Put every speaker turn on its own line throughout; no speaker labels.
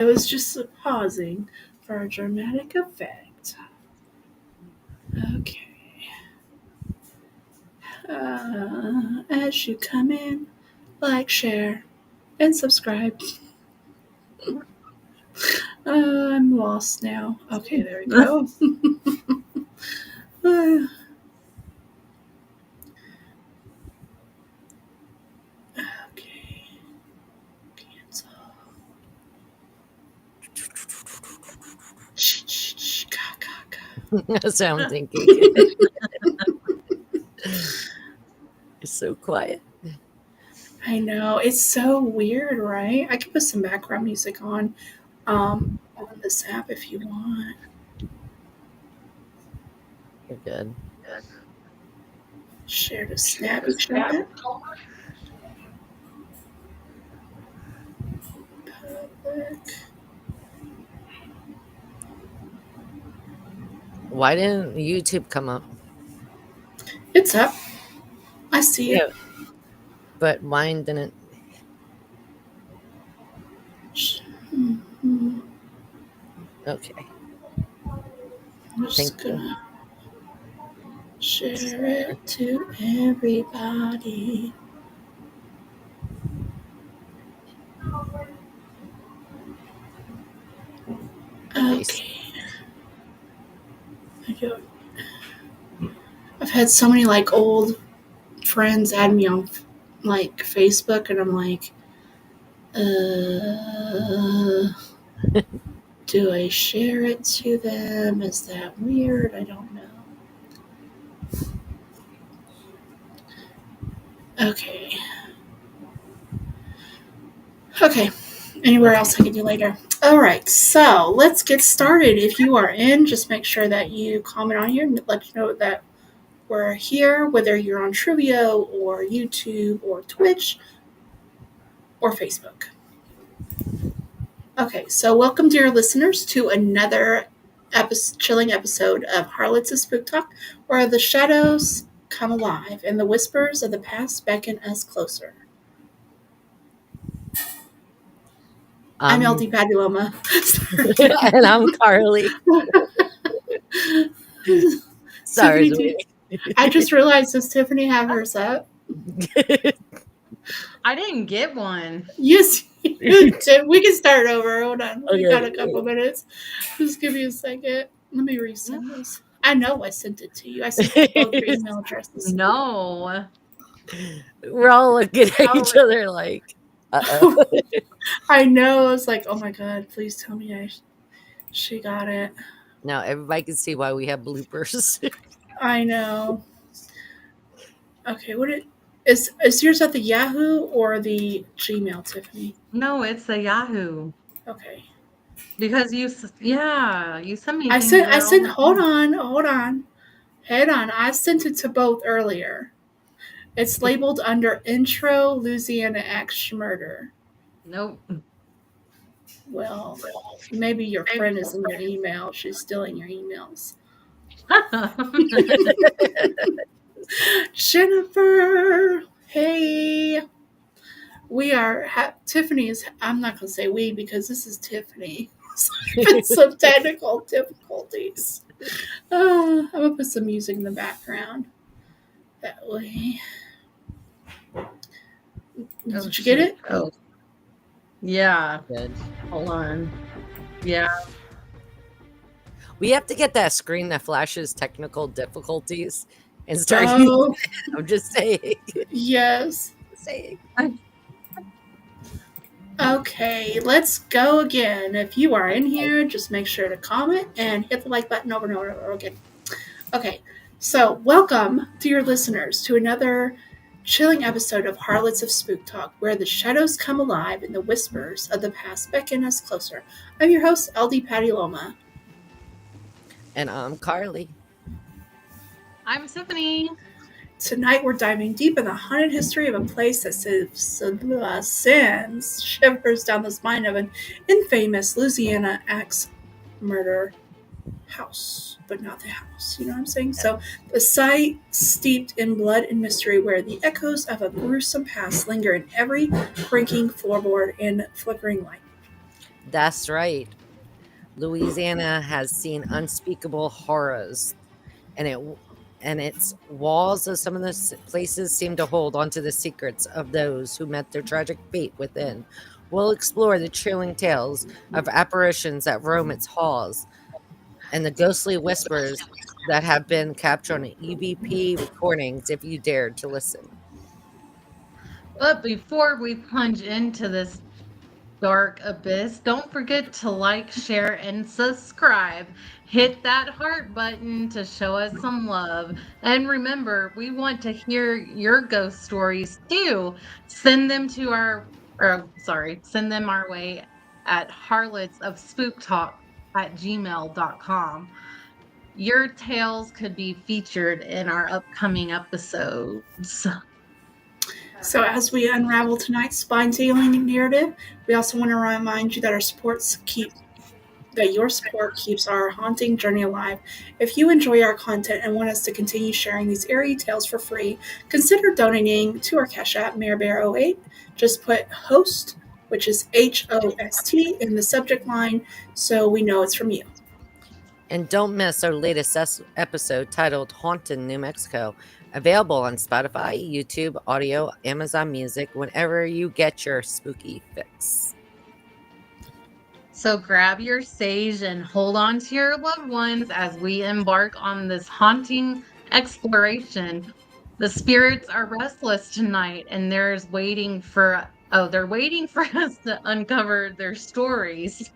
I was just pausing for a dramatic effect. Okay. As you come in, like, share, and subscribe. I'm lost now. Okay, there we go. Okay. Cancel. Shh, ka, ka, ka.
That's what I'm thinking. It's so quiet.
I know. It's so weird, right? I can put some background music on this app if you want.
You're good.
Share to snappy chat. Public.
Why didn't YouTube come up?
It's up. I see it.
But mine didn't.
Mhm.
Okay.
I'm just
Thank you.
gonna share it to everybody.
Nice.
Okay. I've had so many like old friends add me on like Facebook, and I'm like, do I share it to them? Is that weird? I don't know. Okay. Okay. Anywhere else I can do later. All right. So let's get started. If you are in, just make sure that you comment on here and let you know that we're here, whether you're on Trivio or YouTube or Twitch or Facebook. Okay. So welcome, dear listeners, to another chilling episode of Harlots of Spooktalk, where the shadows come alive and the whispers of the past beckon us closer. I'm LD Paduloma.
And I'm Karli. Sorry.
Tiffany, I just realized, does Tiffany have hers up?
I didn't get one.
Yes, you did. We can start over. Hold on. We
Okay.
got a couple minutes. Just give me a second. Let me resend this. I know I sent it to you. I sent it to both your email addresses.
No.
We're all looking at each other like, uh-oh.
I know. I was like, oh my God, please tell me she got it.
Now everybody can see why we have bloopers.
I know. Okay, is yours at the Yahoo or the Gmail, Tiffany?
No, it's a Yahoo.
Okay.
Because you sent me
I
things
sent.
there.
Hold on. I sent it to both earlier. It's labeled under Intro Louisiana X Smurder.
Nope.
Well, maybe your friend is in your email. She's stealing your emails. Jennifer, hey. We are Tiffany's. I'm not gonna say we because this is Tiffany. Some technical difficulties. I'm gonna put some music in the background. That way. Did you get it?
Oh. Yeah.
Good.
Hold on. Yeah.
We have to get that screen that flashes technical difficulties and start using it. I'm just saying.
Yes.
Saying.
Okay, let's go again. If you are in here, just make sure to comment and hit the like button over and over and over again. Okay, so welcome, dear listeners, to another chilling episode of Harlots of Spooktalk, where the shadows come alive and the whispers of the past beckon us closer. I'm your host, LD Paduloma.
And I'm Karli.
I'm Tiffany.
Tonight we're diving deep in the haunted history of a place that sends shivers down the spine of an infamous Louisiana axe murder house, but not the house. You know what I'm saying? So the site steeped in blood and mystery, where the echoes of a gruesome past linger in every creaking floorboard and flickering light.
That's right. Louisiana has seen unspeakable horrors, and its walls of some of the places seem to hold onto the secrets of those who met their tragic fate within. We'll explore the chilling tales of apparitions that roam its halls and the ghostly whispers that have been captured on EVP recordings if you dared to listen.
But before we plunge into this dark abyss, don't forget to like, share, and subscribe. Hit that heart button to show us some love. And remember, we want to hear your ghost stories too. Send them to send them our way at Harlots of Spooktalk at gmail.com. Your tales could be featured in our upcoming episodes.
So, as we unravel tonight's spine-tingling narrative, we also want to remind you that your support keeps our haunting journey alive. If you enjoy our content and want us to continue sharing these eerie tales for free, consider donating to our Cash App, MareBear08. Just put host, which is HOST, in the subject line so we know it's from you.
And don't miss our latest episode titled Haunted New Mexico, available on Spotify, YouTube, Audio, Amazon Music, whenever you get your spooky fix.
So grab your sage and hold on to your loved ones as we embark on this haunting exploration. The spirits are restless tonight and they're waiting for us to uncover their stories.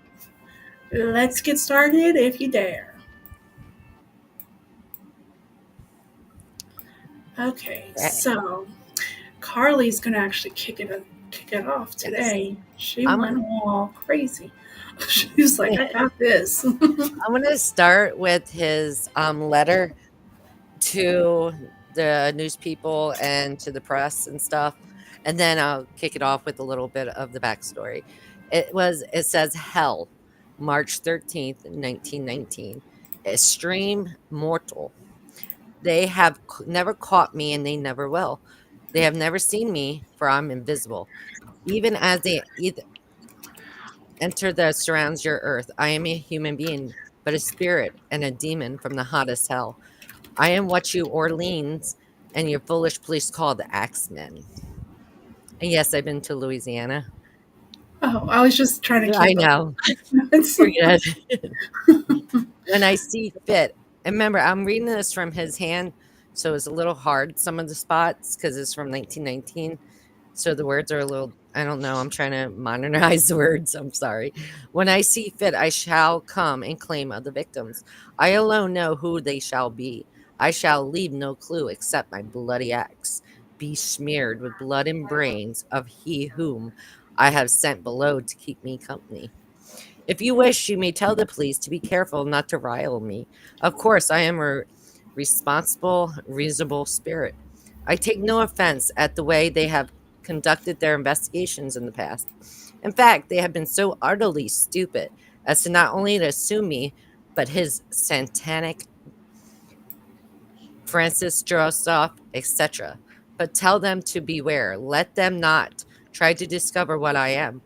Let's get started if you dare. Okay, so Karli's gonna actually kick it off today. She went all crazy. She's like, I got this.
I'm gonna start with his letter to the news people and to the press and stuff, and then I'll kick it off with a little bit of the backstory. It says hell, March 13th, 1919. Extreme mortal. They have never caught me and they never will. They have never seen me, for I'm invisible. Even as they enter that surrounds your earth, I am a human being, but a spirit and a demon from the hottest hell. I am what you Orleans and your foolish police call the Axemen. And yes, I've been to Louisiana.
Oh, I was just trying to keep
I know. You're good. When I see fit. And remember, I'm reading this from his hand, so it's a little hard, some of the spots, because it's from 1919. So the words are a little, I don't know, I'm trying to modernize the words. I'm sorry. When I see fit, I shall come and claim of the victims. I alone know who they shall be. I shall leave no clue except my bloody axe be smeared with blood and brains of he whom I have sent below to keep me company. If you wish, you may tell the police to be careful not to rile me. Of course, I am a responsible, reasonable spirit. I take no offense at the way they have conducted their investigations in the past. In fact, they have been so utterly stupid as to not only to assume me, but his satanic Francis Joseph, etc. But tell them to beware. Let them not try to discover what I am.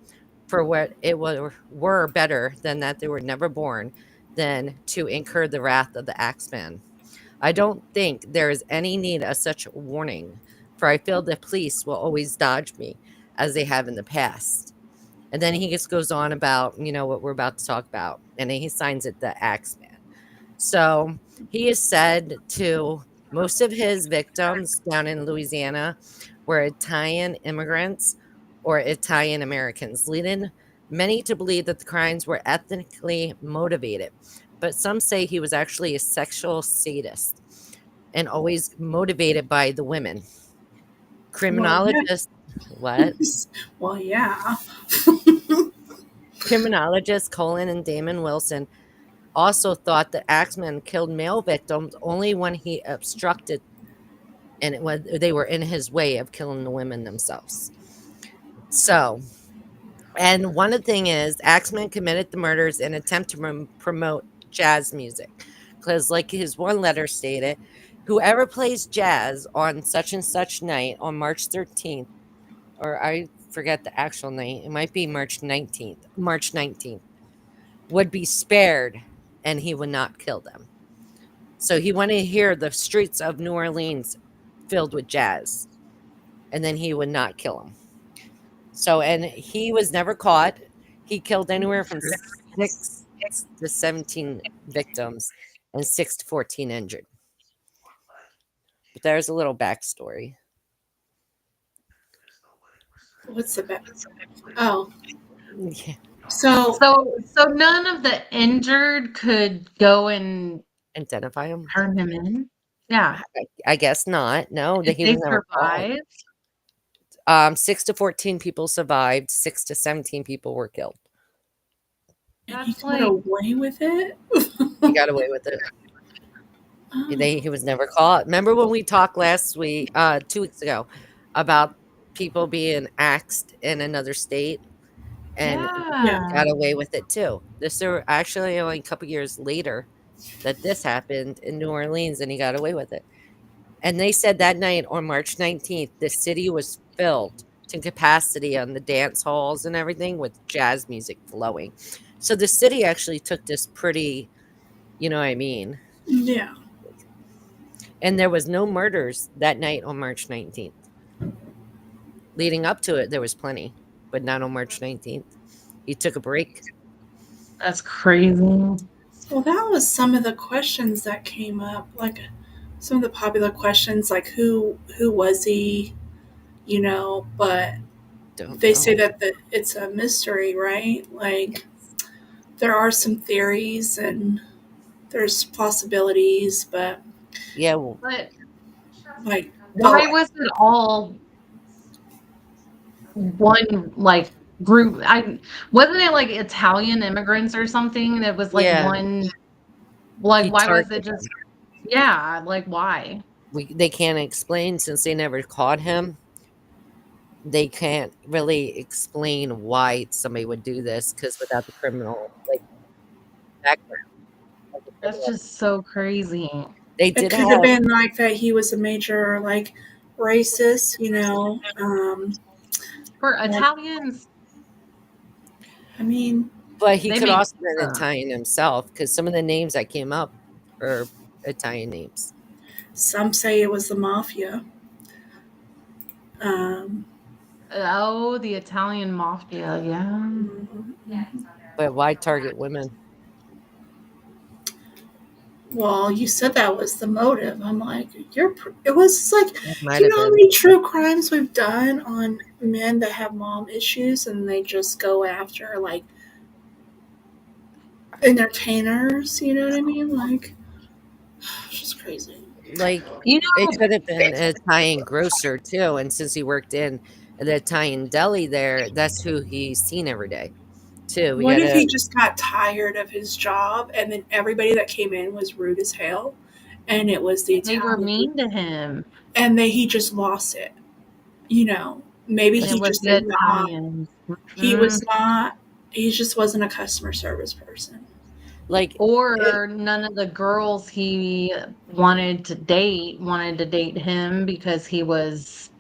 For what it were better than that they were never born than to incur the wrath of the axeman. I don't think there is any need of such warning, for I feel the police will always dodge me, as they have in the past. And then he just goes on about, what we're about to talk about. And then he signs it the Axeman. So he is said to most of his victims down in Louisiana were Italian immigrants or Italian Americans, leading many to believe that the crimes were ethnically motivated. But some say he was actually a sexual sadist and always motivated by the women. Criminologists, what?
Well, yeah.
Criminologists Colin and Damon Wilson also thought that Axeman killed male victims only when he obstructed and they were in his way of killing the women themselves. So, and one of the thing is, Axeman committed the murders in an attempt to promote jazz music. Because like his one letter stated, whoever plays jazz on such and such night on March 13th, or I forget the actual night. It might be March 19th. March 19th would be spared, and he would not kill them. So he wanted to hear the streets of New Orleans filled with jazz, and then he would not kill them. So, and he was never caught. He killed anywhere from 6 to 17 victims and 6 to 14 injured. But there's a little backstory.
What's the back? Oh,
Yeah.
so
So none of the injured could go and
Identify him?
turn him in? Yeah.
I guess not. No,
Did
he
they
was never caught.
survive?
6 to 14 people survived. 6 to 17 people were killed.
and he
That's
got
like
away with it.
He got away with it.
Oh,
He was never caught. Remember when we talked last week, 2 weeks ago, about people being axed in another state and
yeah.
got away with it too? This are actually only a couple years later that this happened in New Orleans, and he got away with it. And they said that night on March 19th, the city was filled to capacity on the dance halls and everything with jazz music flowing. So the city actually took this pretty, you know what I mean?
yeah.
And there was no murders that night on March 19th. Leading up to it, there was plenty, but not on March 19th. He took a break.
That's crazy.
Well, that was some of the questions that came up. Like some of the popular questions, like who was he? But
Don't
they say
know.
that it's a mystery, right? Like there are some theories and there's possibilities, but
Yeah, well,
But
like
why was it all one like group? I wasn't it like Italian immigrants or something that was like
yeah,
one like
he
why was it
targeted
just
them.
yeah, like why?
They can't explain since they never caught him. They can't really explain why somebody would do this because without the criminal like background of the
That's
criminal,
just so crazy.
they
it
did
could have
have.
been like that he was a major like racist,
For
Like,
Italians,
I mean,
But he
they
could
make
also been Italian himself because some of the names that came up are Italian names.
some say it was the mafia. Um,
oh, the Italian mafia, yeah.
mhm.
But why target women?
Well, you said that was the motive. I'm like, it was like,
It might
do you
have
know how
been.
many true crimes we've done on men that have mom issues and they just go after like entertainers? You know what I mean? Like, it's just crazy.
Like,
You
it
know,
could have been an Italian grocer too, and since he worked in the Italian deli there, that's who he's seen every day too. We
What if
gotta.
he just got tired of his job and then everybody that came in was rude as hell, and it was the
they were
Italian,
mean to him.
and he just lost it. Maybe
It
he
was
just
the
did not.
Italians.
He
Mm.
was not. He just wasn't a customer service person.
Like it,
Or none of the girls he wanted to date him because he was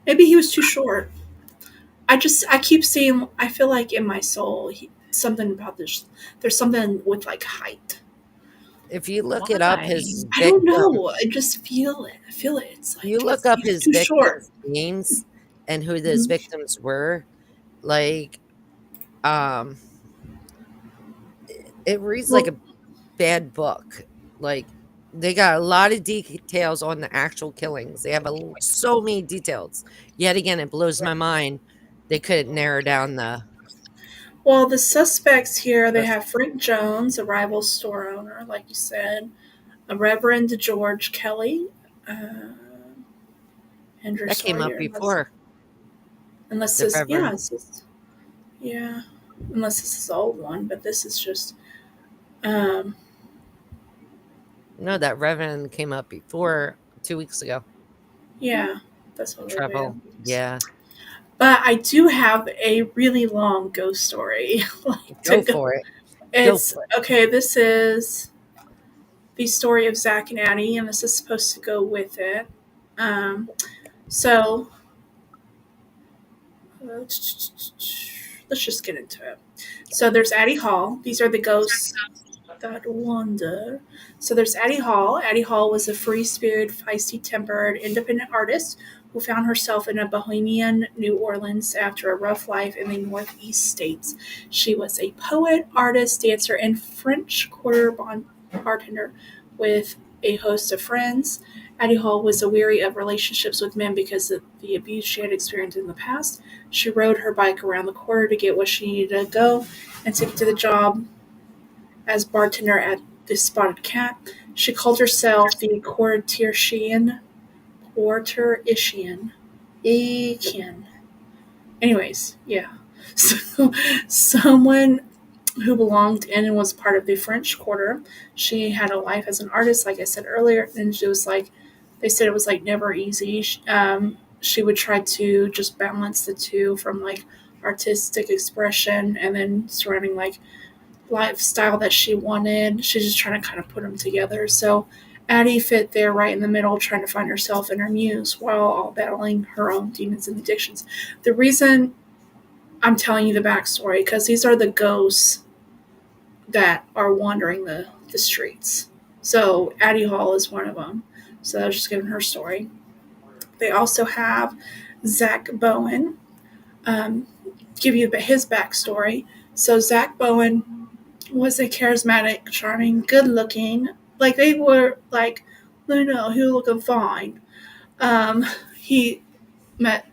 Maybe he was too short. I keep seeing. I feel like in my soul, something about this. There's something with like height.
if you look it up,
why?
his
I don't know. I
victims,
just feel it. I feel it. It's
you
like
look up
he's
his
too short.
victims' names and who those
Mhm.
victims were. Like, um, it reads like
Well,
a bad book. Like, they got a lot of details on the actual killings. They have so many details. Yet again, it blows my mind they couldn't narrow down the.
the suspects here they have Frank Jones, a rival store owner, like you said, a Reverend George Kelly, uh, Andrew
That came up
Sawyer,
before
unless
the
this,
Reverend.
yeah, unless this is the old one, but this is just, um,
No, that Reverend came up before 2 weeks ago.
yeah, that's what we have.
Trouble. Yeah.
But I do have a really long ghost story. like to
Go
go.
for it. Go
It's
for it.
okay. This is the story of Zach and Addie, and this is supposed to go with it. Um, so let's just get into it. So there's Addie Hall. These are the ghosts that wander. So there's Addie Hall. Addie Hall was a free spirited, feisty tempered, independent artist who found herself in a bohemian New Orleans after a rough life in the Northeast states. She was a poet, artist, dancer, and French Quarter bartender with a host of friends. Addie Hall was weary of relationships with men because of the abuse she had experienced in the past. She rode her bike around the quarter to get what she needed to go and to get to the job as bartender at the Spotted Cat. She called herself the Quarter-Ishian. Ekin. Anyways, yeah. So, someone who belonged in and was part of the French Quarter. She had a life as an artist, like I said earlier, and she was like, they said it was like never easy. She would try to just balance the two from like artistic expression and then surrounding like lifestyle that she wanted. She's just trying to kind of put them together. So Addie fit there right in the middle, trying to find herself and her muse while all battling her own demons and addictions. The reason I'm telling you the backstory, because these are the ghosts that are wandering the streets. So Addie Hall is one of them. So I was just giving her story. They also have Zach Bowen. Give you his backstory. So Zach Bowen was a charismatic, charming, good-looking. Like they were like, no, he was looking fine. He had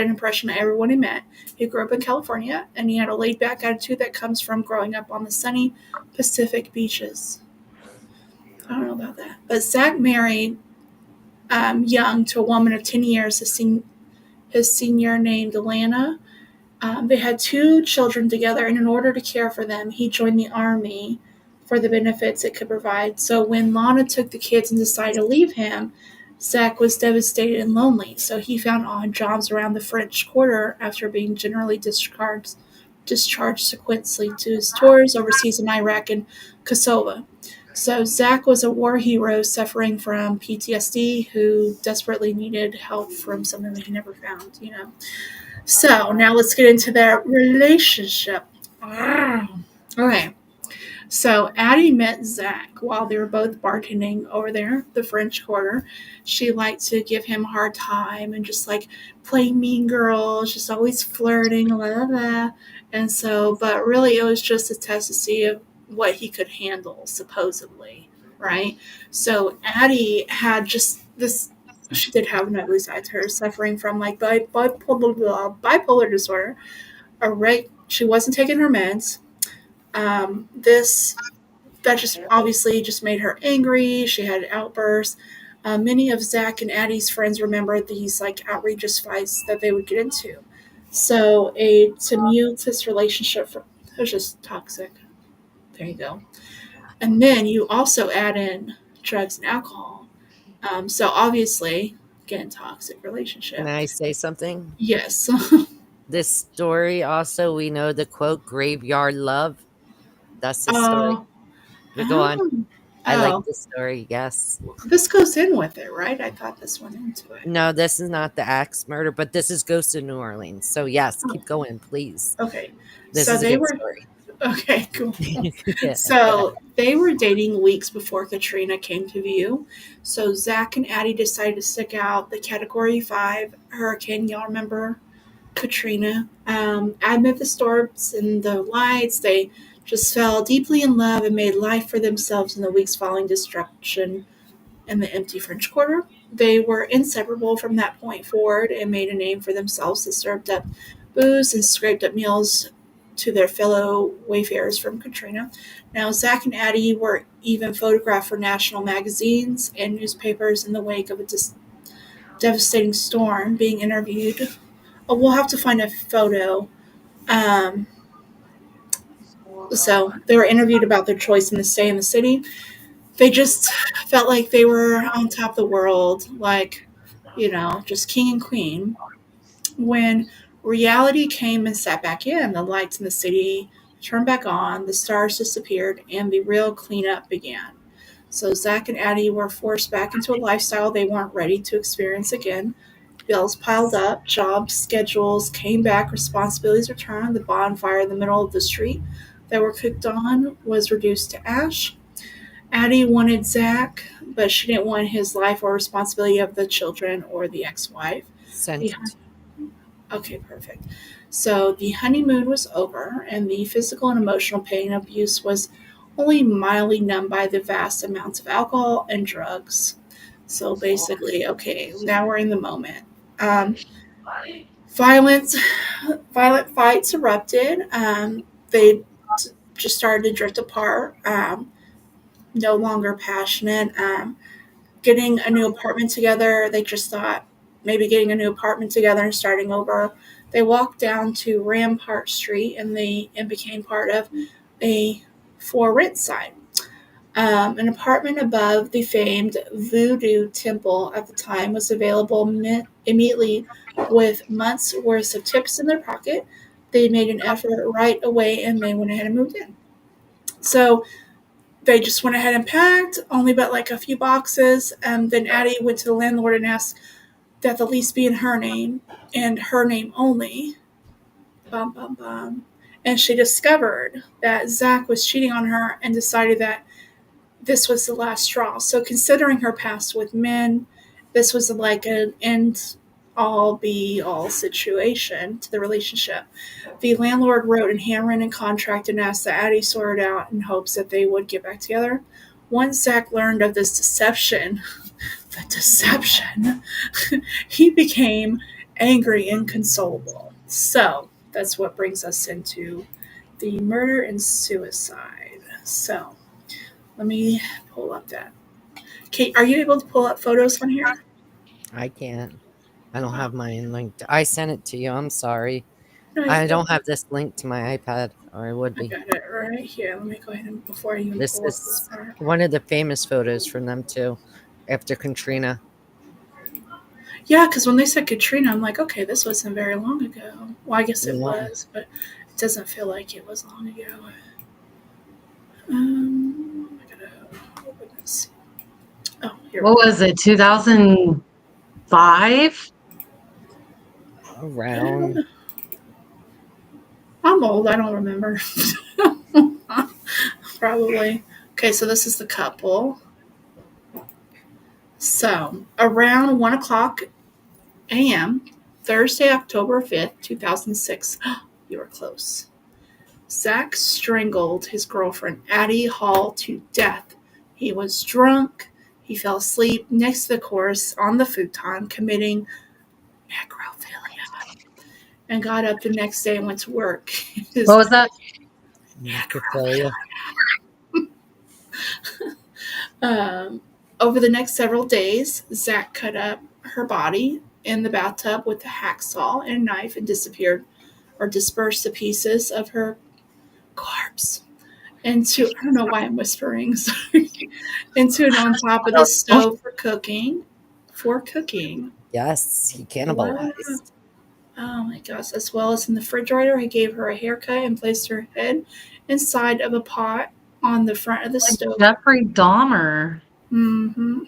an impression of everyone he met. He grew up in California, and he had a laid-back attitude that comes from growing up on the sunny Pacific beaches. I don't know about that, but Zach married young to a woman of 10 years. His senior named Lana. They had 2 children together, and in order to care for them, he joined the army for the benefits it could provide. So when Lana took the kids and decided to leave him, Zach was devastated and lonely. So he found odd jobs around the French Quarter after being generally discharged sequentially to his tours overseas in Iraq and Kosovo. So Zach was a war hero suffering from PTSD who desperately needed help from something that he never found, you know. So now let's get into their relationship. Okay. So Addie met Zach while they were both bartending over there, the French Quarter. She liked to give him a hard time and just like play mean girl, just always flirting, blah, blah, blah. And so, but really it was just a test to see what he could handle, supposedly, right? So Addie had just this, she did have an ugly side to her, suffering from like bipolar disorder. She wasn't taking her meds. This that just obviously just made her angry. She had outbursts. Many of Zach and Addie's friends remember these like outrageous fights that they would get into. So a tumultuous relationship was just toxic. There you go. And then you also add in drugs and alcohol. So obviously, again, toxic
Can
relationship.
I say something?
Yes.
This story also, we know the quote, graveyard love. That's the story.
Oh,
But go on.
oh,
I like
oh.
this story. Yes.
This goes in with it, right? I thought this went into it.
No, this is not the axe murder, but this is Ghost of New Orleans. So yes,
Oh,
keep going, please.
okay.
This
So
is a
they
good
were
story.
okay, cool.
Yeah.
So they were dating weeks before Katrina came to view. So Zach and Addie decided to stick out the Category 5 hurricane. Y'all remember Katrina? Amid the storms and the lights, they just fell deeply in love and made life for themselves in the weeks following destruction in the empty French Quarter. They were inseparable from that point forward and made a name for themselves that served up booze and scraped up meals to their fellow wayfarers from Katrina. Now, Zach and Addie were even photographed for national magazines and newspapers in the wake of a devastating storm, being interviewed. Oh, we'll have to find a photo. Um, so they were interviewed about their choice in the stay in the city. They just felt like they were on top of the world, like, just king and queen. When reality came and sat back in, the lights in the city turned back on, the stars disappeared, and the real cleanup began. So Zach and Addie were forced back into a lifestyle they weren't ready to experience again. Bills piled up, job schedules came back, responsibilities returned. The bonfire in the middle of the street that were cooked on was reduced to ash. Addie wanted Zach, but she didn't want his life or responsibility of the children or the ex-wife.
Sent
The
it.
Okay, perfect. So the honeymoon was over, and the physical and emotional pain and abuse was only mildly numbed by the vast amounts of alcohol and drugs. So basically, okay, now we're in the moment. Violence, violent fights erupted. They just started to drift apart. No longer passionate. Getting a new apartment together. They just thought maybe getting a new apartment together and starting over. They walked down to Rampart Street and became part of a for rent sign. An apartment above the famed Voodoo Temple at the time was available immediately with months' worth of tips in their pocket. They made an effort right away and they went ahead and moved in. So they just went ahead and packed, only but like a few boxes. And then Addie went to the landlord and asked that the lease be in her name and her name only. Bum, bum, bum. And she discovered that Zach was cheating on her and decided that this was the last straw. So, considering her past with men, this was like an end all be all situation to the relationship. The landlord wrote a handwritten contract and asked that Addie sort it out in hopes that they would get back together. Once Zach learned of this deception, the deception, he became angry and inconsolable. So that's what brings us into the murder and suicide. So let me pull up that. Kate, are you able to pull up photos on here?
I can't. I don't have mine linked. I sent it to you. I'm sorry.
No, you're
I
good.
don't have this linked to my iPad, or it would
I
be.
got it right here. Let me go ahead and before I even
This
pull up this
is
part.
one of the famous photos from them too, after Katrina.
Yeah, because when they said Katrina, I'm like, okay, this wasn't very long ago. Well, I guess it
Yeah.
was, but it doesn't feel like it was long ago. I gotta open this. Oh, here we
What
go.
was it, 2005?
Around.
I'm old. I don't remember. Probably. Okay, so this is the couple. So around 1 o'clock a.m. Thursday, October 5th, 2006. You were close. Zach strangled his girlfriend, Addie Hall, to death. He was drunk. He fell asleep next to the corpse on the futon, committing necrophilia, and got up the next day and went to work.
What
His
was that?
Necrophilia.
Over the next several days, Zach cut up her body in the bathtub with a hacksaw and a knife and disappeared or dispersed the pieces of her corpse into, I don't know why I'm whispering, sorry, into and on top of the stove for cooking. For cooking.
Yes, he
Wow.
cannibalized.
Oh my gosh. As well as in the refrigerator, he gave her a haircut and placed her head inside of a pot on the front of the
Like
stove.
Jeffrey Dahmer.
Mm-hmm.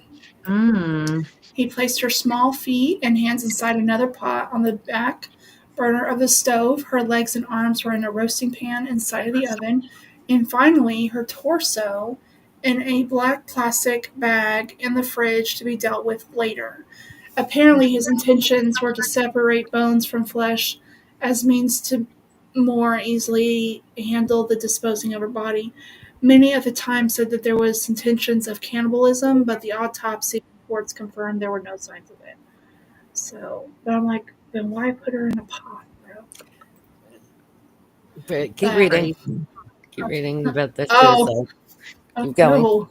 Mm.
He placed her small feet and hands inside another pot on the back burner of the stove. Her legs and arms were in a roasting pan inside of the oven. And finally, her torso in a black plastic bag in the fridge to be dealt with later. Apparently, his intentions were to separate bones from flesh as means to more easily handle the disposing of her body. Many at the time said that there was intentions of cannibalism, but the autopsy reports confirmed there were no signs of it. So, but I'm like, then why put her in a pot, bro?
But keep
But
reading.
Crazy.
Keep reading about the
oh,
suicide.
oh
Keep going.
no.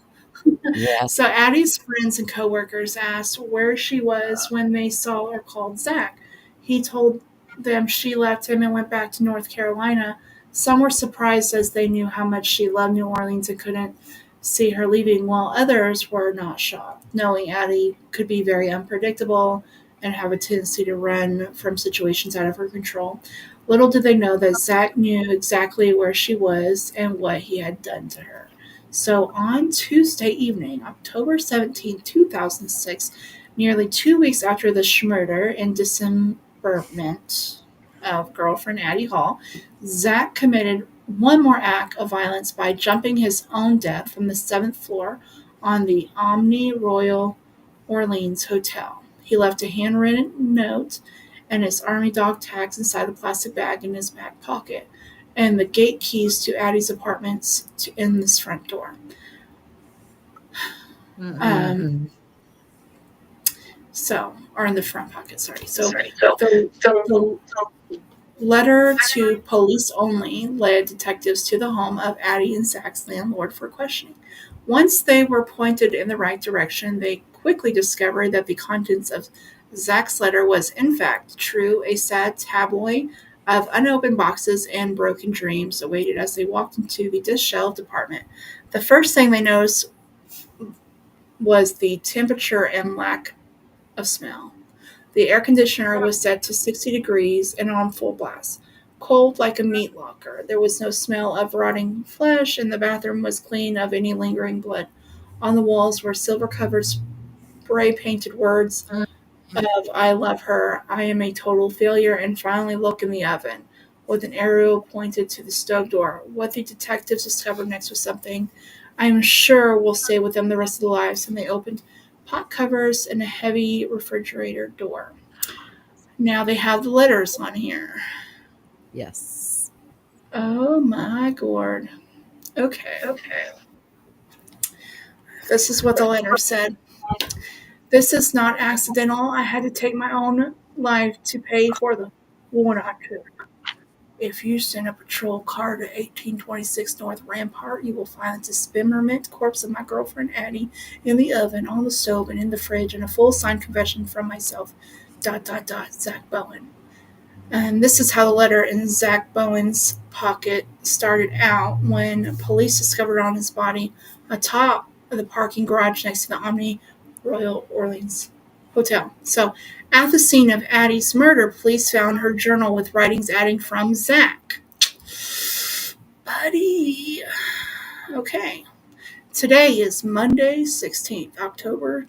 Yeah.
So Addie's friends and coworkers asked where she was when they saw or called Zach. He told them she left him and went back to North Carolina. Some were surprised as they knew how much she loved New Orleans and couldn't see her leaving, while others were not shocked, knowing Addie could be very unpredictable and have a tendency to run from situations out of her control. Little did they know that Zach knew exactly where she was and what he had done to her. So on Tuesday evening, October 17, 2006, Nearly 2 weeks after the Smurder and dismemberment of girlfriend Addie Hall, Zach committed one more act of violence by jumping his own death from the seventh floor on the Omni Royal Orleans Hotel. He left a handwritten note and his army dog tags inside the plastic bag in his back pocket, and the gate keys to Addie's apartments in this front door. Um,
Mm-mm.
or in the front pocket, sorry. So the, the letter to police only led detectives to the home of Addie and Zach's landlord for questioning. Once they were pointed in the right direction, they quickly discovered that the contents of Zach's letter was in fact true. A sad tabloid of unopened boxes and broken dreams awaited as they walked into the disheveled apartment. The first thing they noticed was the temperature and lack of smell. The air conditioner was set to 60 degrees and on full blast, cold like a meat locker. There was no smell of rotting flesh, and the bathroom was clean of any lingering blood. On the walls were silver covered spray painted words of I love her, I am a total failure, and finally look in the oven, with an arrow pointed to the stove door. What the detectives discovered next was something I am sure will stay with them the rest of their lives, and they opened pot covers and a heavy refrigerator door. Now they have the letters on here.
Yes.
Oh my god. Okay. This is what the letter said. This is not accidental. I had to take my own life to pay for the one I took. If you send a patrol car to 1826 North Rampart, you will find the dismemberment corpse of my girlfriend Addie in the oven, on the stove, and in the fridge, and a full signed confession from myself. Zach Bowen. And this is how the letter in Zach Bowen's pocket started out when police discovered on his body atop of the parking garage next to the Omni Royal Orleans Hotel. So, at the scene of Addie's murder, police found her journal with writings adding from Zach. Buddy. Okay. Today is Monday, 16th October.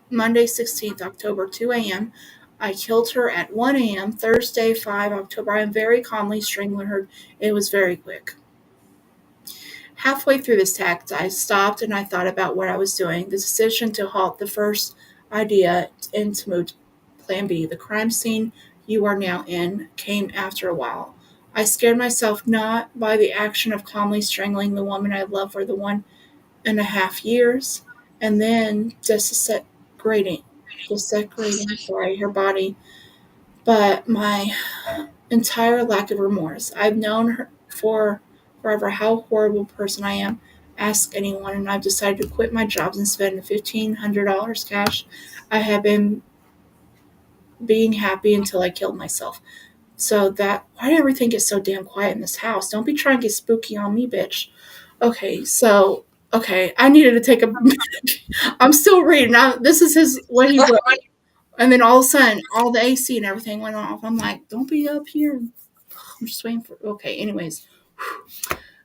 Monday, 16th October, 2 a.m. I killed her at 1 a.m. Thursday, 5 October. I am very calmly strangling her. It was very quick. Halfway through this text, I stopped and I thought about what I was doing. The decision to halt the first idea and to move to Plan B. The crime scene you are now in came after a while. I scared myself not by the action of calmly strangling the woman I loved for the 1.5 years, and then desecrating, her body, but my entire lack of remorse. I've known her for forever how horrible person I am. Ask anyone, and I've decided to quit my jobs and spend the $1,500 cash I have been being happy until I killed myself. So that why did everything get so damn quiet in this house? Don't be trying to get spooky on me, bitch. Okay, I needed to take a. I'm still reading. This is what he wrote. And then all of a sudden, all the AC and everything went off. I'm like, don't be up here. I'm just waiting for. Okay, anyways.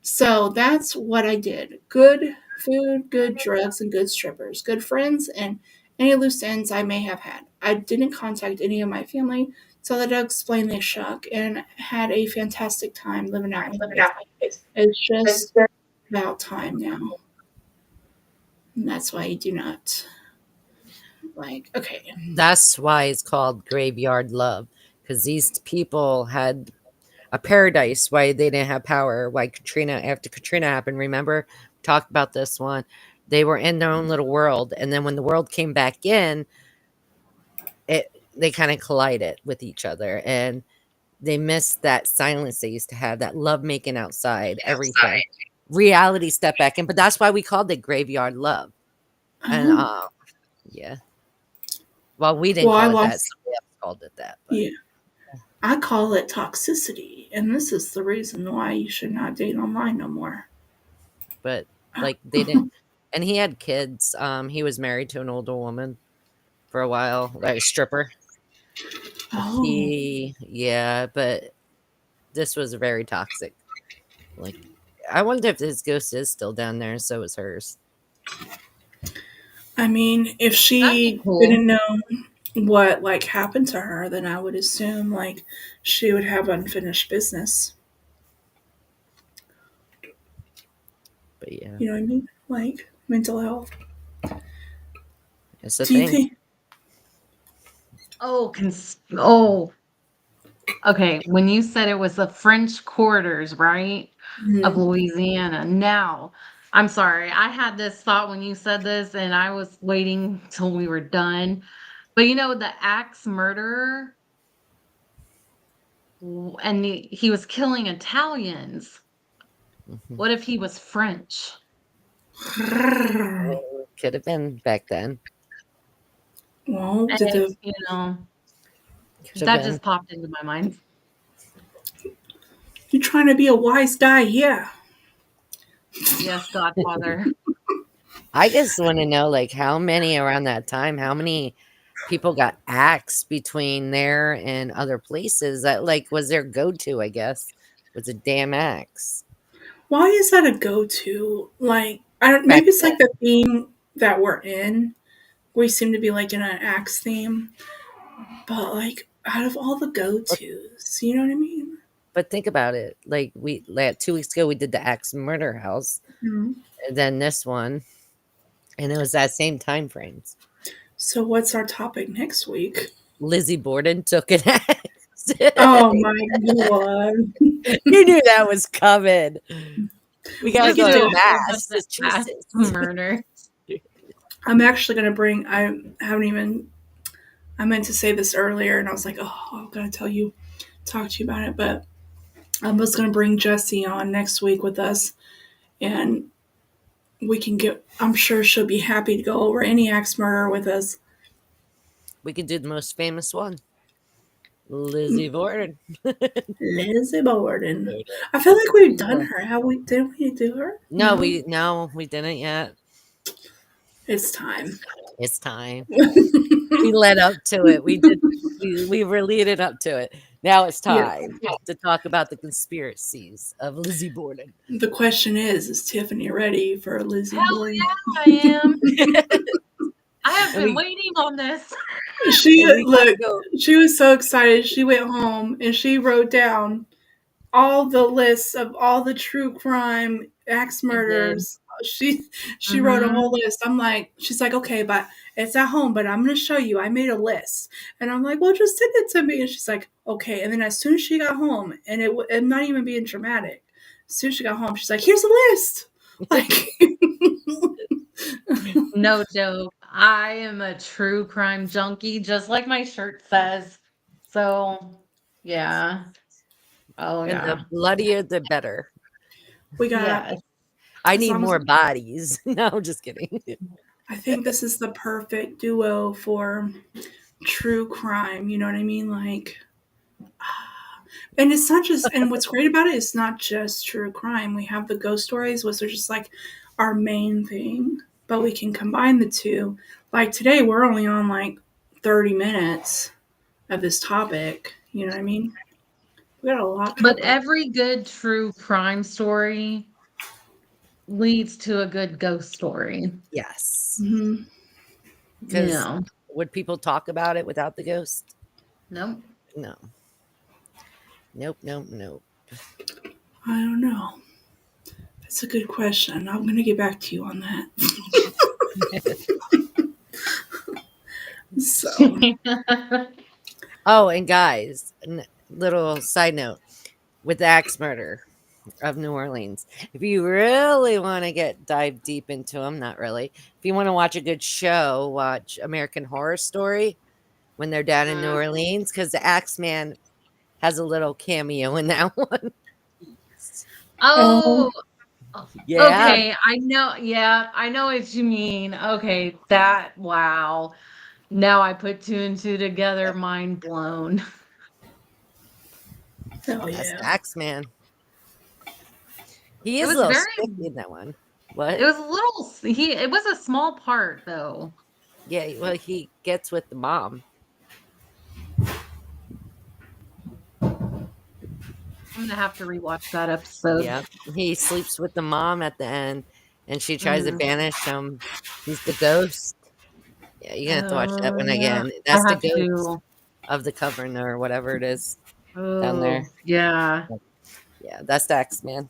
So that's what I did. Good food, good drugs, and good strippers. Good friends, and any loose ends I may have had. I didn't contact any of my family, so that explained the shock, and had a fantastic time living out my days. It's just about time now. And that's why you do not okay.
That's why it's called graveyard love, because these people had a paradise why they didn't have power. Why Katrina, after Katrina happened, remember, we talked about this one. They were in their own little world, and then when the world came back in, they kind of collided with each other, and they missed that silence they used to have, that love making outside, everything. Reality stepped back in, but that's why we called it graveyard love. And
Oh,
yeah. Well, we didn't
well, I
call it that.
lost.
Somebody else called it that, but
Yeah, I call it toxicity, and this is the reason why you should not date online no more.
but like they didn't. And he had kids. He was married to an older woman for a while, like a stripper.
Oh,
Yeah, but this was very toxic. Like, I wonder if his ghost is still down there, and so is hers.
I mean, if
That'd be
she
cool.
didn't know what like happened to her, then I would assume like she would have unfinished business.
But yeah,
You know what I mean? Like mental health.
it's a
Do you
thing.
think?
Oh, okay. When you said it was the French quarters, right, of
Mhm.
Louisiana. Now, I'm sorry. I had this thought when you said this, and I was waiting till we were done. But you know, the axe murderer, and he was killing Italians.
Mhm.
What if he was French?
Could have been back then.
Well, did
And,
the
Could have
that
been.
just popped into my mind.
you trying to be a wise guy? Yeah.
Yes, Godfather.
I just want to know, like, how many around that time, how many people got axed between there and other places that, like, was their go-to, I guess, was a damn axe.
Why is that a go-to? Like, I don't.
Back
Maybe it's
then.
like the theme that we're in. We seem to be like in an axe theme, but like out of all the
But,
go-tos, you know what I mean?
but think about it. Like, like 2 weeks ago, we did the axe murder house,
Mhm.
and then this one, and it was that same time frames.
So, what's our topic next week?
Lizzie Borden took an axe.
Oh my god!
You knew that was coming. We got to
Let's
Look
go
at
to
do
you
it.
with a bunch of ass
Massachusetts.
murder.
I'm actually gonna bring. I haven't even. I meant to say this earlier, and I was like, oh, I've got to talk to you about it. But I was gonna bring Jessie on next week with us, and we can get. I'm sure she'll be happy to go over any axe murder with us.
We could do the most famous one, Lizzie Borden.
Lizzie Borden. I feel like we've done her. Have we? Did we do her? No.
No, we didn't yet.
It's time.
It's time. We led up to it. We did. We were leading up to it. Now it's
Yeah.
time to talk about the conspiracies of Lizzie Borden.
The question is Tiffany ready for Lizzie
Hell
Borden?
yeah, I am. I have
and
been
we
waiting on this.
She
and we got to
look.
go.
She was so excited. She went home and she wrote down all the lists of all the true crime axe
I did.
murders. She wrote a
Mhm.
whole list. I'm like, she's like, okay, but it's at home, but I'm gonna show you. I made a list, and I'm like, well, just send it to me. And she's like, okay. And then as soon as she got home, and I'm not even being dramatic. As soon as she got home, she's like, here's a list. Like,
No joke. I am a true crime junkie, just like my shirt says. So, yeah. Oh,
And the
yeah.
bloodier, the better.
we got
Yes.
I
as
need
long as
more bodies. No, I'm just kidding.
I think this is the perfect duo for true crime. You know what I mean? Like, and it's not just, and what's great about it is not just true crime. We have the ghost stories, which are just like our main thing, but we can combine the two. Like today, we're only on like 30 minutes of this topic. You know what I mean? We got a lot
But
covered.
every good true crime story leads to a good ghost story.
Yes.
Hmm.
Because
Yeah.
would people talk about it without the ghost?
Nope.
No. Nope, nope, nope.
I don't know. That's a good question. I'm going to get back to you on that. So,
Oh, and guys, little side note with the axe murder of New Orleans. If you really want to dive deep into them, not really. If you want to watch a good show, watch American Horror Story when they're down in New
Mm.
Orleans because the axe man has a little cameo in that one.
oh,
Oh,
Yeah.
okay. I know. Yeah, I know what you mean. Okay, wow. Now I put two and two together, mind blown.
hell
That's the
yeah.
axe man. He
It
is a
was
little
very,
sticky in that one.
it
What?
was a little, it was a small part though.
Yeah, well, he gets with the mom.
I'm gonna have to rewatch that episode.
Yeah. He sleeps with the mom at the end and she tries to
Mhm.
banish him. He's the ghost. Yeah, you're gonna have to watch that one
Yeah,
again.
I
That's the
have
ghost
to.
of the coven or whatever it is down there.
Oh, yeah.
Yeah, that's the X-Man.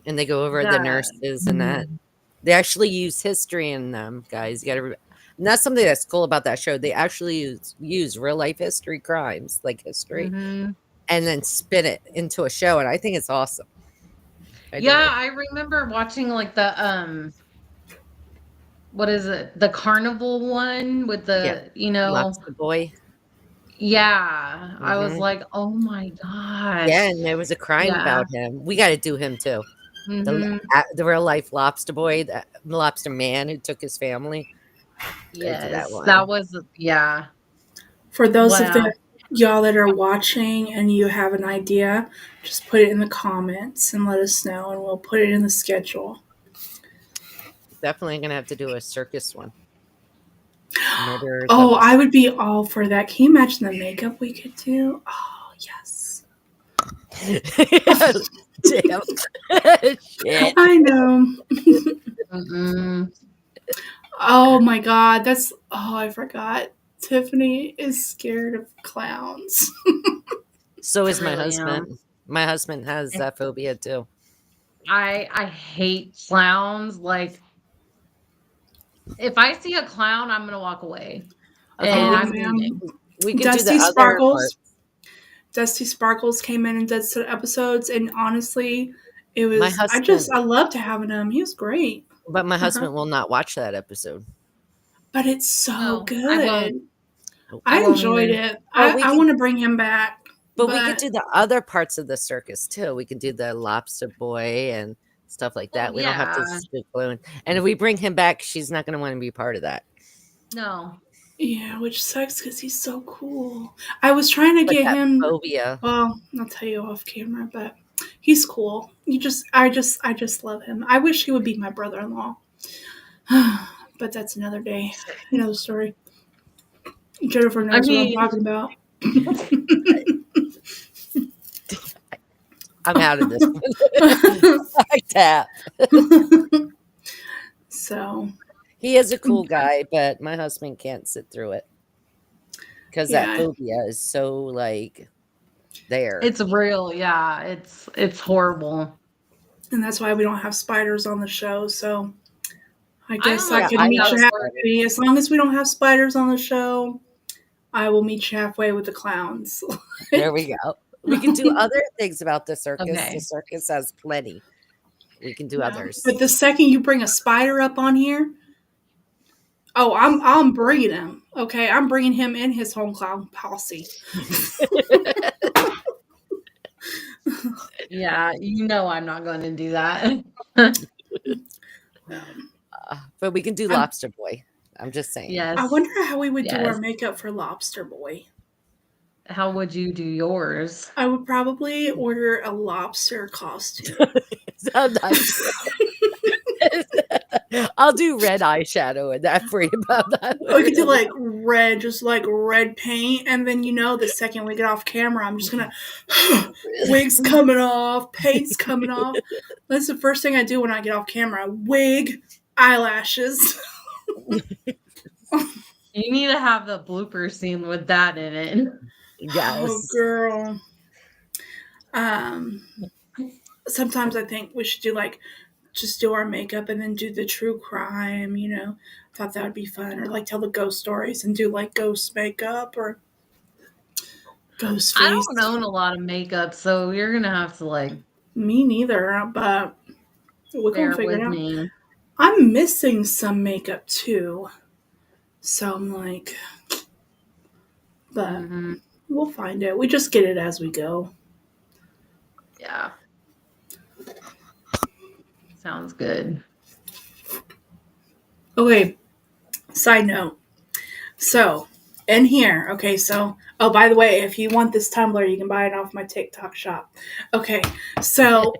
And they go over the
That.
nurses and that. They actually use history in them, guys. You gotta and that's something that's cool about that show. They actually use real life history crimes, like history,
Mm-hmm.
and then spin it into a show. And I think it's awesome. I
Yeah,
do.
I remember watching like the what is it? The carnival one with
Yeah.
the,
Lobster Boy.
yeah. I was
Hmm.
like, "Oh my
Yeah,
gosh."
and there was a crime
Yeah.
about him. We got to do him too.
Mhm.
The real life lobster boy, the lobster man who took his family. Gotta do that
Yes. That
one.
was yeah.
For those of
Wow.
the y'all that are watching and you have an idea, just put it in the comments and let us know, and we'll put it in the schedule.
Definitely gonna have to do a circus one. Murderers of
Oh, I would be all for that. Can you imagine the makeup we could do? Oh, yes.
Damn. Shit.
I know.
Mm-mm.
Oh my god, I forgot. Tiffany is scared of clowns.
So
I
is my
really am.
husband. My husband has that phobia too.
I hate clowns. Like if I see a clown, I'm gonna walk away.
Okay,
And
Oh
I'm leaving.
man.
we could do the
Dusty
other part.
Sparkles. Dusty Sparkles came in and did some episodes, and honestly,
My husband,
I loved having him. He was great.
but my
Uh-huh.
husband will not watch that episode.
But it's so
No, I won't.
good.
I
I
won't
enjoyed
either.
it.
But we
I
could
want to bring him back,
But we could
but
do the other parts of the circus too. We could do the lobster boy and stuff like
Well,
that. We don't have to
yeah.
spook balloon. And if we bring him back, she's not going to want to be part of that.
No.
yeah, which sucks because he's so cool. I was trying to
But
get
that
him.
phobia,
Well, I'll tell you off camera, but he's cool. I just love him. I wish he would be my brother-in-law, but that's another day, another story. Jennifer
I
knows what I'm
mean,
talking about.
I'm out of this one. I tap.
So
He is a cool guy, but my husband can't sit through it because that
yeah,
phobia is so like there.
it's real. Yeah, it's horrible.
and that's why we don't have spiders on the show. So I
I
guess I
almost
Yeah,
could
I
wish
meet
that
have a
you
would work.
spider.
halfway. As long as we don't have spiders on the show, I will meet you halfway with the clowns.
There we go. We can do other things about the circus. The
Okay.
circus has plenty. We can do
Yeah.
others.
But the second you bring a spider up on here, oh, I'm bringing him. Okay, I'm bringing him in his home clown policy.
Yeah, I'm not going to do that.
But we can do
I,
lobster boy. I'm just saying.
I
Yes.
wonder how we would do our
Yes.
makeup for Lobster Boy.
How would you do yours?
I would probably order a lobster costume.
I'm not sure. I'll do red eyeshadow and that for you about that.
We could do like red, just like red paint, and then the second we get off camera, I'm just gonna wigs coming off, paint's coming off. That's the first thing I do when I get off camera: wig, eyelashes.
You need to have the blooper scene with that in it.
Oh,
Yes.
girl. Um, sometimes I think we should do like just do our makeup and then do the true crime. Thought that would be fun, or like tell the ghost stories and do like ghost makeup or ghost
I
face.
don't own a lot of makeup, so you're gonna have to like
Me neither, but we're gonna
bear
figure
with
it out.
me.
I'm missing some makeup too, so I'm like, but
Hmm.
we'll find it. We just get it as we go.
Yeah. Sounds good.
Okay. Side note. So in here, okay. So oh, by the way, if you want this tumbler, you can buy it off my TikTok shop. Okay. So,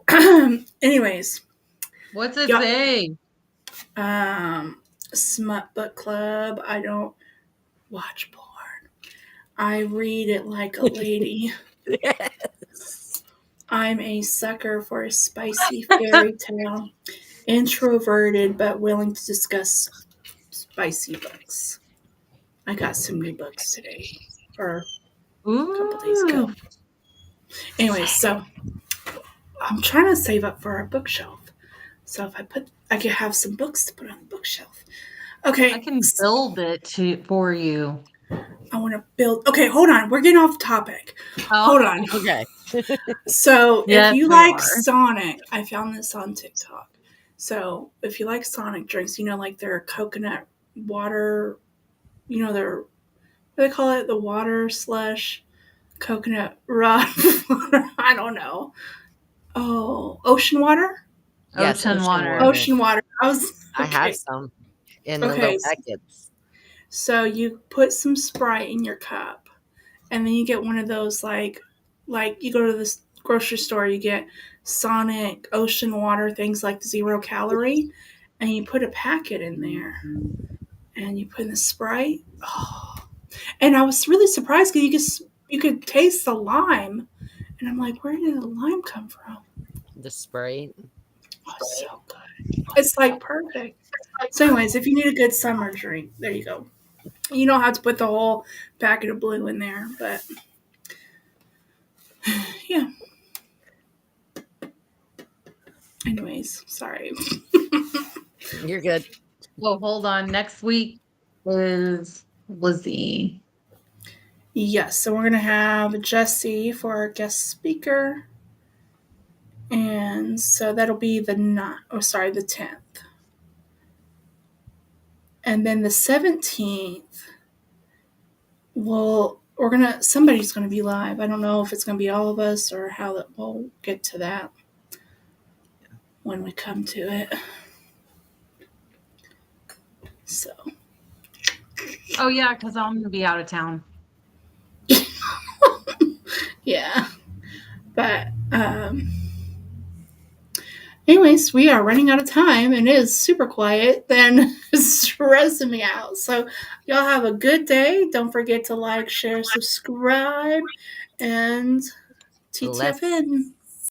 anyways,
What's it
yeah.
say?
Smut book club. I don't watch porn. I read it like a lady. I'm a sucker for a spicy fairy tale. Introverted but willing to discuss spicy books. I got some new books today, or a couple days
Ooh.
ago. Anyway, so I'm trying to save up for a bookshelf. So if I could have some books to put on the bookshelf. Okay,
I can build it for you.
I want to build. Okay, hold on. We're getting off topic.
Oh,
Hold on.
Okay.
So if
yes,
you
we
like
are.
Sonic, I found this on TikTok. So if you like Sonic drinks, like their coconut water, their, what do they call it? The water slush coconut rock. I don't know. Oh, ocean water?
Yes,
Ocean
ocean
water.
water.
Ocean water.
I have
Okay.
some in the little
Okay.
packets.
So you put some Sprite in your cup, and then you get one of those like you go to this grocery store, you get Sonic ocean water things like 0 calorie, and you put a packet in there, and you put in the Sprite. Oh. And I was really surprised because you could taste the lime, and I'm like, where did the lime come from?
The Sprite.
Oh, it's so good. It's like perfect. So, anyways, if you need a good summer drink, there you go. You don't have to put the whole packet of blue in there, but yeah. Anyways, sorry.
You're good.
Well, hold on. Next week is Lizzie.
Yes, so we're gonna have Jesse for our guest speaker, and so that'll be the 10th, and then the 17th. Well, somebody's gonna be live. I don't know if it's gonna be all of us or how that. We'll get to that when we come to it. So.
Oh, yeah, because I'm going to be out of town.
Yeah, but anyways, we are running out of time, and it is super quiet. Then stressing me out. So y'all have a good day. Don't forget to like, share, subscribe, and
Let's
TTFN.